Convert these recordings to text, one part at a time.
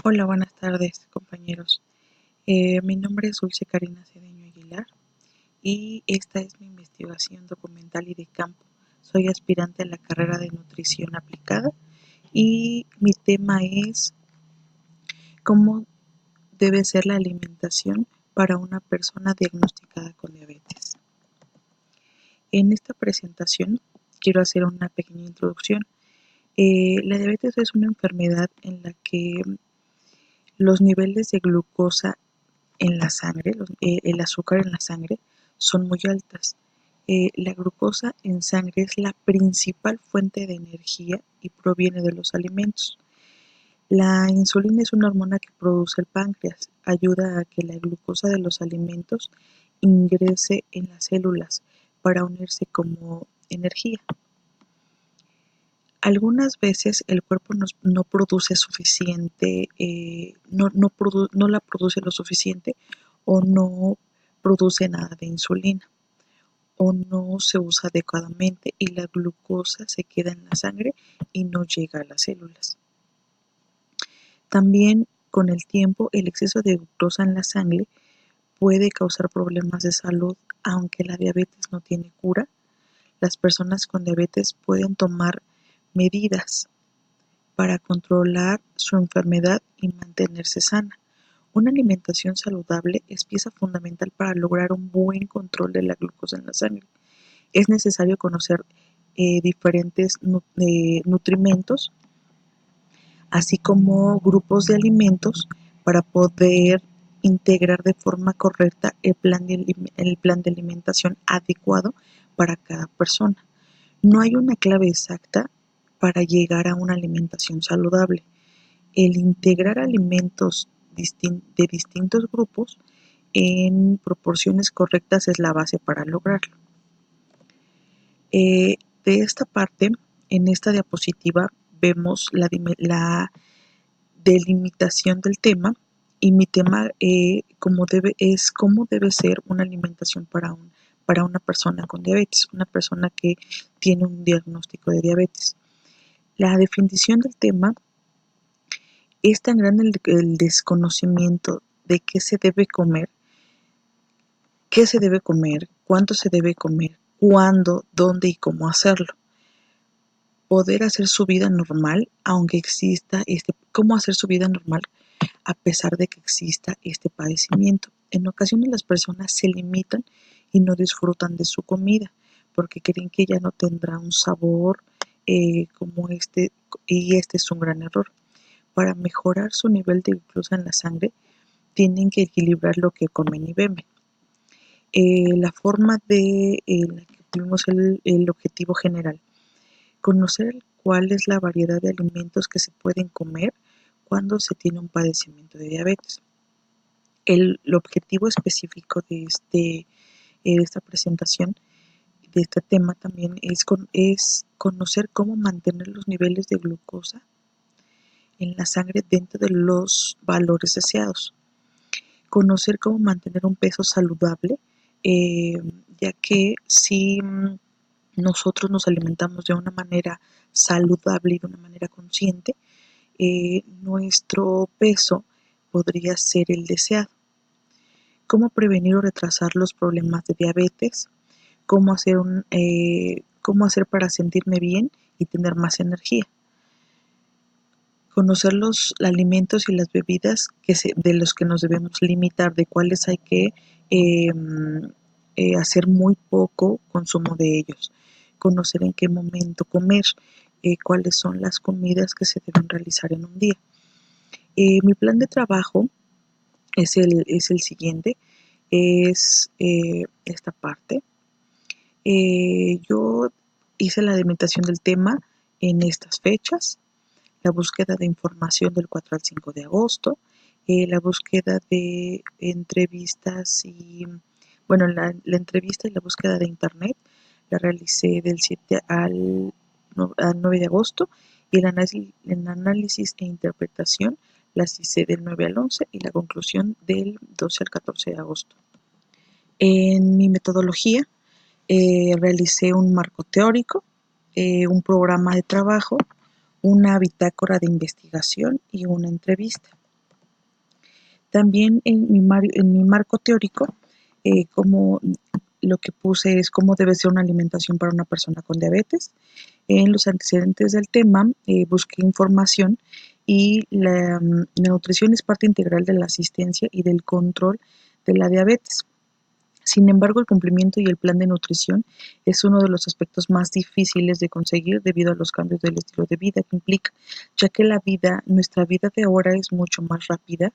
Hola, buenas tardes, compañeros. Mi nombre es Dulce Karina Cedeño Aguilar y esta es mi investigación documental y de campo. Soy aspirante a la carrera de nutrición aplicada y mi tema es cómo debe ser la alimentación para una persona diagnosticada con diabetes. En esta presentación quiero hacer una pequeña introducción. La diabetes es una enfermedad en la que los niveles de glucosa en la sangre, el azúcar en la sangre, son muy altas. La glucosa en sangre es la principal fuente de energía y proviene de los alimentos. La insulina es una hormona que produce el páncreas, ayuda a que la glucosa de los alimentos ingrese en las células para unirse como energía. Algunas veces el cuerpo no produce suficiente, no la produce lo suficiente o no produce nada de insulina o no se usa adecuadamente y la glucosa se queda en la sangre y no llega a las células. También con el tiempo el exceso de glucosa en la sangre puede causar problemas de salud, aunque la diabetes no tiene cura. Las personas con diabetes pueden tomar medidas para controlar su enfermedad y mantenerse sana. Una alimentación saludable es pieza fundamental para lograr un buen control de la glucosa en la sangre. Es necesario conocer diferentes nutrimentos, así como grupos de alimentos para poder integrar de forma correcta el plan de alimentación adecuado para cada persona. No hay una clave exacta para llegar a una alimentación saludable. El integrar alimentos de distintos grupos en proporciones correctas es la base para lograrlo. De esta parte, en esta diapositiva, vemos la delimitación del tema y mi tema es cómo debe ser una alimentación para una persona con diabetes, una persona que tiene un diagnóstico de diabetes. La definición del tema es tan grande el desconocimiento de qué se debe comer, cuánto se debe comer, cuándo, dónde y cómo hacerlo. Poder hacer su vida normal, aunque exista cómo hacer su vida normal a pesar de que exista este padecimiento. En ocasiones las personas se limitan y no disfrutan de su comida porque creen que ya no tendrá un sabor como este, y este es un gran error. Para mejorar su nivel de glucosa en la sangre, tienen que equilibrar lo que comen y beben. La forma de la que tuvimos el objetivo general, conocer cuál es la variedad de alimentos que se pueden comer cuando se tiene un padecimiento de diabetes. El objetivo específico de esta presentación, de este tema también, es conocer cómo mantener los niveles de glucosa en la sangre dentro de los valores deseados. Conocer cómo mantener un peso saludable, ya que si nosotros nos alimentamos de una manera saludable y de una manera consciente, nuestro peso podría ser el deseado. Cómo prevenir o retrasar los problemas de diabetes, cómo hacer para sentirme bien y tener más energía. Conocer los alimentos y las bebidas de los que nos debemos limitar, de cuáles hay que hacer muy poco consumo de ellos. Conocer en qué momento comer, cuáles son las comidas que se deben realizar en un día. Mi plan de trabajo es el siguiente, es esta parte. Yo hice la delimitación del tema en estas fechas, la búsqueda de información del 4 al 5 de agosto, la búsqueda de entrevistas bueno, la entrevista y la búsqueda de internet la realicé del 7 al 9 de agosto y el análisis e interpretación las hice del 9 al 11 y la conclusión del 12 al 14 de agosto. En mi metodología realicé un marco teórico, un programa de trabajo, una bitácora de investigación y una entrevista. También en mi marco teórico, como lo que puse es cómo debe ser una alimentación para una persona con diabetes. En los antecedentes del tema busqué información y la nutrición es parte integral de la asistencia y del control de la diabetes. Sin embargo, el cumplimiento y el plan de nutrición es uno de los aspectos más difíciles de conseguir debido a los cambios del estilo de vida que implica, ya que nuestra vida de ahora es mucho más rápida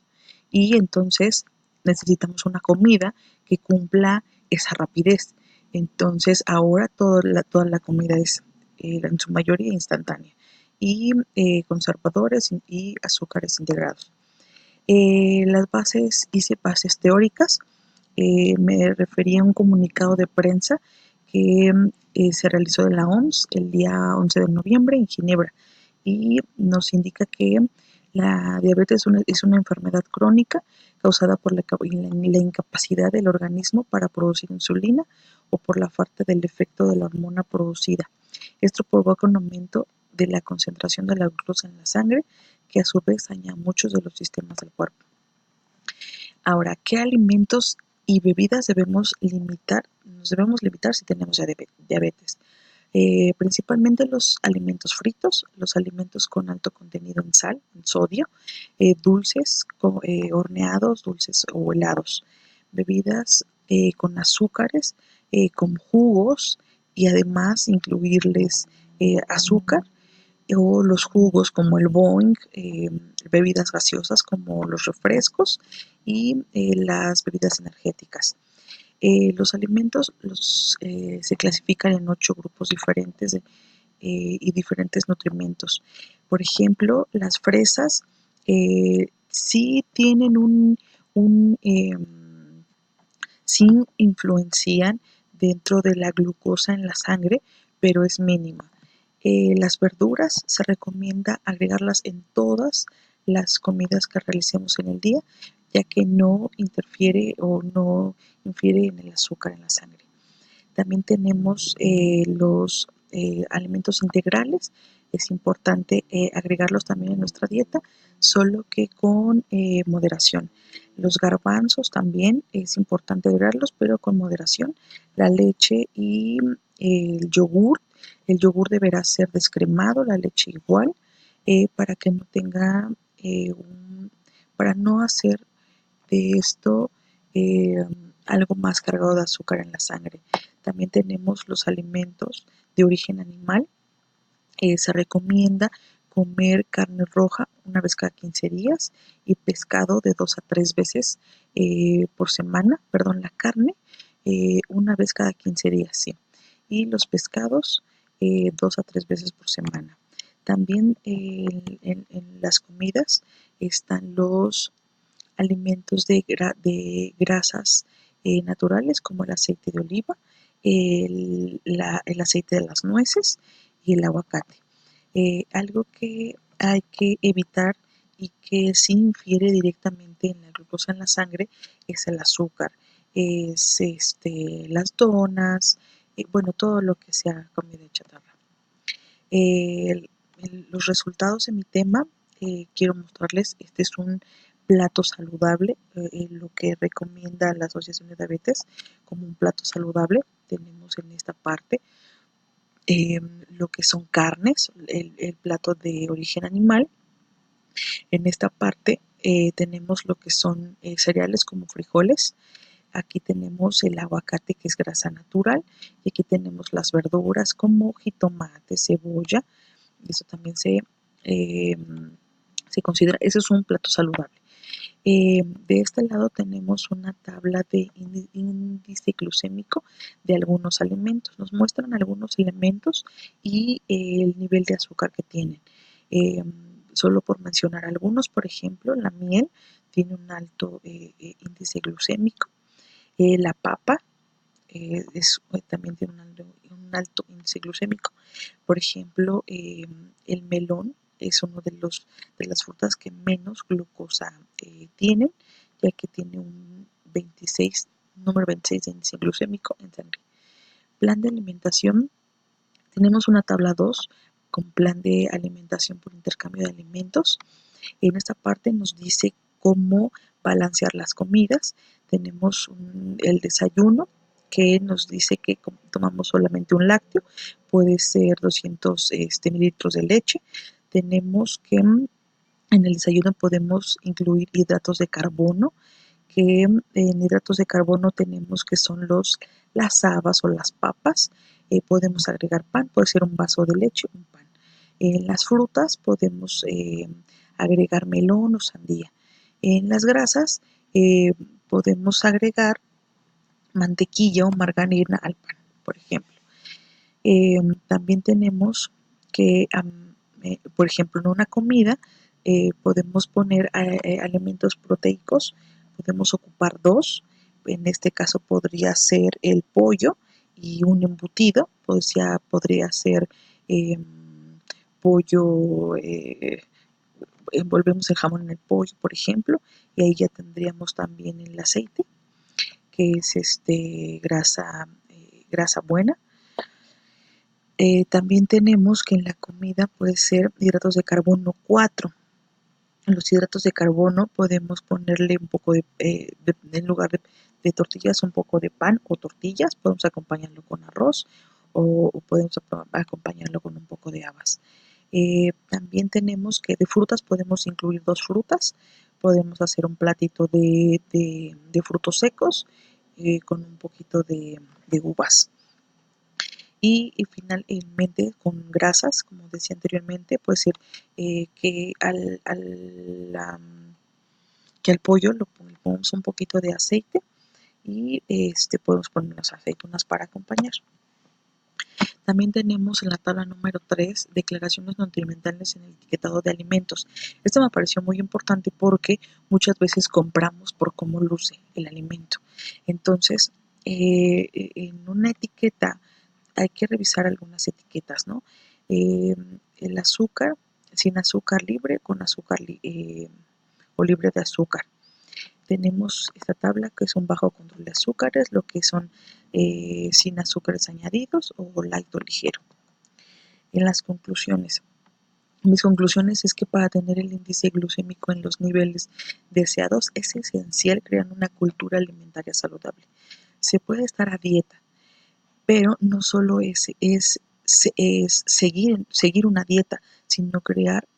y entonces necesitamos una comida que cumpla esa rapidez. Entonces, ahora toda la comida es en su mayoría instantánea y conservadores y azúcares integrados. Las bases, hice bases teóricas, me refería a un comunicado de prensa que se realizó de la OMS el día 11 de noviembre en Ginebra y nos indica que la diabetes es una enfermedad crónica causada por la incapacidad del organismo para producir insulina o por la falta del efecto de la hormona producida. Esto provoca un aumento de la concentración de la glucosa en la sangre, que a su vez daña muchos de los sistemas del cuerpo. Ahora, ¿qué alimentos y bebidas nos debemos limitar si tenemos diabetes? Principalmente los alimentos fritos, los alimentos con alto contenido en sal, en sodio, dulces, horneados, dulces o helados, bebidas con azúcares, con jugos y además incluirles azúcar o los jugos como el Boing, bebidas gaseosas como los refrescos y las bebidas energéticas. Los alimentos se clasifican en 8 grupos diferentes y diferentes nutrimentos. Por ejemplo, las fresas sí tienen sí influencian dentro de la glucosa en la sangre, pero es mínima. Las verduras se recomienda agregarlas en todas las comidas que realicemos en el día, ya que no interfiere o no infiere en el azúcar en la sangre. También tenemos los alimentos integrales. Es importante agregarlos también en nuestra dieta, solo que con moderación. Los garbanzos también es importante agregarlos, pero con moderación. La leche y el yogur. El yogur deberá ser descremado, la leche igual, para que no tenga para no hacer de esto eh, algo más cargado de azúcar en la sangre. También tenemos los alimentos de origen animal. Se recomienda comer carne roja una vez cada 15 días y pescado de 2 a 3 veces por semana, perdón, la carne una vez cada 15 días, sí. Y los pescados 2 a 3 veces por semana. También en las comidas están los alimentos de grasas naturales como el aceite de oliva, el aceite de las nueces y el aguacate. Algo que hay que evitar y que sí infiere directamente en la glucosa en la sangre es el azúcar, es las donas, bueno, todo lo que sea comida chatarra. Los resultados de mi tema, quiero mostrarles, este es un plato saludable, lo que recomienda la Asociación de Diabetes como un plato saludable. Tenemos en esta parte lo que son carnes, el plato de origen animal. En esta parte tenemos lo que son cereales como frijoles. Aquí tenemos el aguacate, que es grasa natural, y aquí tenemos las verduras como jitomate, cebolla. Eso también eh, se considera, eso es un plato saludable. De este lado tenemos una tabla de índice glucémico de algunos alimentos. Nos muestran algunos elementos y el nivel de azúcar que tienen. Eh, Solo por mencionar algunos, por ejemplo, la miel tiene un alto índice glucémico. La papa también tiene un alto índice glucémico. Por ejemplo, el melón es uno de las frutas que menos glucosa tienen, ya que tiene número 26 de índice glucémico en sangre. Plan de alimentación, tenemos una tabla 2 con plan de alimentación por intercambio de alimentos. En esta parte nos dice cómo balancear las comidas. Tenemos el desayuno, que nos dice que tomamos solamente un lácteo, puede ser 200 mililitros de leche. Tenemos que en el desayuno podemos incluir hidratos de carbono, que en hidratos de carbono tenemos que son las habas o las papas. Podemos agregar pan, puede ser un vaso de leche, un pan. En las frutas podemos agregar melón o sandía. En las grasas podemos agregar mantequilla o margarina al pan, por ejemplo. También tenemos que, por ejemplo, en una comida podemos poner alimentos proteicos, podemos ocupar dos, en este caso podría ser el pollo y un embutido, pues ya podría ser pollo, envolvemos el jamón en el pollo, por ejemplo, y ahí ya tendríamos también el aceite, que es grasa buena. También tenemos que en la comida puede ser hidratos de carbono 4. En los hidratos de carbono podemos ponerle un poco en lugar de tortillas, un poco de pan o tortillas. Podemos acompañarlo con arroz o podemos acompañarlo con un poco de habas. También tenemos que de frutas podemos incluir 2 frutas. Podemos hacer un platito de frutos secos con un poquito de uvas. Y finalmente con grasas, como decía anteriormente, puede ser que que al pollo le ponemos un poquito de aceite y podemos poner las aceitunas para acompañar. También tenemos en la tabla número 3 declaraciones nutrimentales en el etiquetado de alimentos. Esto me pareció muy importante porque muchas veces compramos por cómo luce el alimento. Entonces, en una etiqueta hay que revisar algunas etiquetas, ¿no? El azúcar, sin azúcar libre, con azúcar o libre de azúcar. Tenemos esta tabla que es un bajo control de azúcares, lo que son sin azúcares añadidos o light o ligero. En las conclusiones, mis conclusiones es que para tener el índice glucémico en los niveles deseados es esencial crear una cultura alimentaria saludable. Se puede estar a dieta, pero no solo es seguir una dieta, sino crear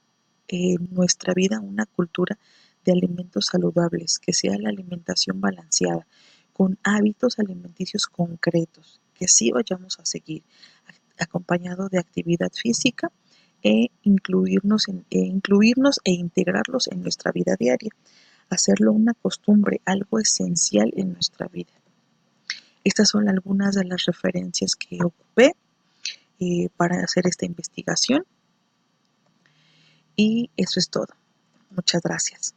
en nuestra vida una cultura de alimentos saludables, que sea la alimentación balanceada, con hábitos alimenticios concretos, que sí vayamos a seguir, acompañado de actividad física incluirnos e integrarlos en nuestra vida diaria, hacerlo una costumbre, algo esencial en nuestra vida. Estas son algunas de las referencias que ocupé para hacer esta investigación y eso es todo. Muchas gracias.